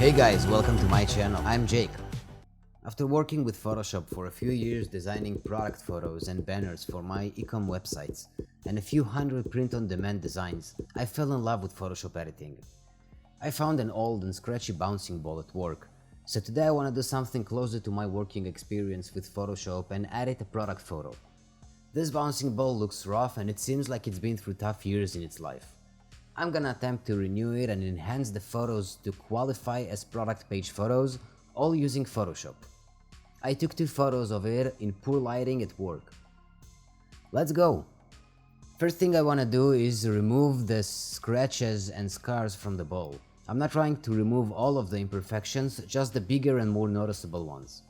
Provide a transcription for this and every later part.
Hey guys, welcome to my channel. I'm Jake. After working with Photoshop for a few years designing product photos and banners for my e-com websites and a few hundred print-on-demand designs, I fell in love with Photoshop editing. I found an old and scratchy bouncing ball at work, so today I want to do something closer to my working experience with Photoshop and edit a product photo. This bouncing ball looks rough and it seems like it's been through tough years in its life. I'm gonna attempt to renew it and enhance the photos to qualify as product page photos, all using Photoshop. I took 2 photos of it in poor lighting at work. Let's go! First thing I wanna do is remove the scratches and scars from the ball. I'm not trying to remove all of the imperfections, just the bigger and more noticeable ones.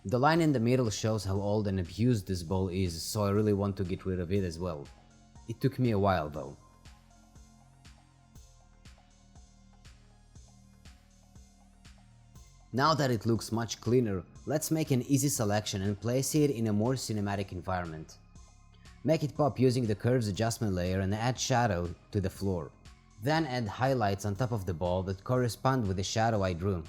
The line in the middle shows how old and abused this ball is, so I really want to get rid of it as well. It took me a while though. Now that it looks much cleaner, let's make an easy selection and place it in a more cinematic environment. Make it pop using the curves adjustment layer and add shadow to the floor. Then add highlights on top of the ball that correspond with the shadow I drew.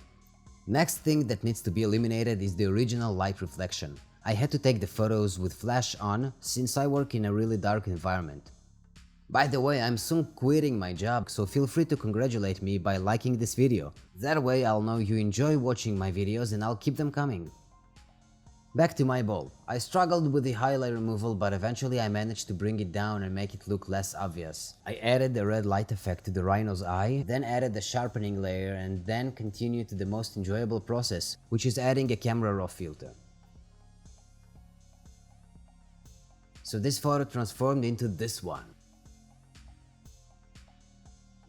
Next thing that needs to be eliminated is the original light reflection. I had to take the photos with flash on since I work in a really dark environment. By the way, I'm soon quitting my job, so feel free to congratulate me by liking this video. That way I'll know you enjoy watching my videos and I'll keep them coming. Back to my ball. I struggled with the highlight removal, but eventually I managed to bring it down and make it look less obvious. I added the red light effect to the rhino's eye, then added the sharpening layer and then continued to the most enjoyable process, which is adding a camera raw filter. So this photo transformed into this one.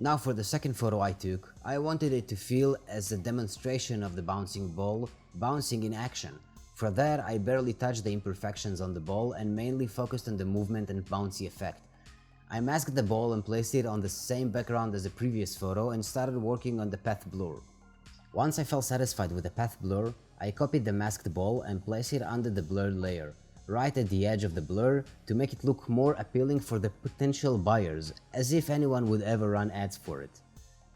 Now for the second photo I took, I wanted it to feel as a demonstration of the bouncing ball bouncing in action. For that, I barely touched the imperfections on the ball and mainly focused on the movement and bouncy effect. I masked the ball and placed it on the same background as the previous photo and started working on the path blur. Once I felt satisfied with the path blur, I copied the masked ball and placed it under the blurred layer, right at the edge of the blur to make it look more appealing for the potential buyers, as if anyone would ever run ads for it.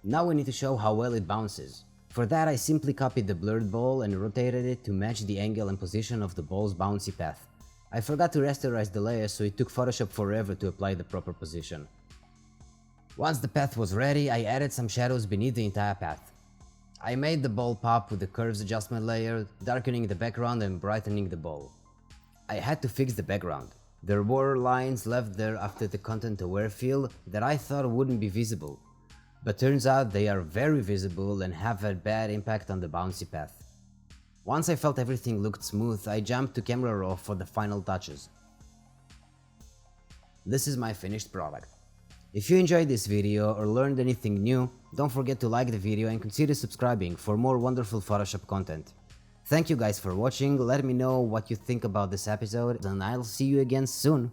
Now we need to show how well it bounces. For that I simply copied the blurred ball and rotated it to match the angle and position of the ball's bouncy path. I forgot to rasterize the layer, so it took Photoshop forever to apply the proper position. Once the path was ready, I added some shadows beneath the entire path. I made the ball pop with the curves adjustment layer, darkening the background and brightening the ball. I had to fix the background. There were lines left there after the content aware fill that I thought wouldn't be visible, but turns out they are very visible and have a bad impact on the bouncy path. Once I felt everything looked smooth, I jumped to camera raw for the final touches. This is my finished product. If you enjoyed this video or learned anything new, don't forget to like the video and consider subscribing for more wonderful Photoshop content. Thank you guys for watching, let me know what you think about this episode and I'll see you again soon.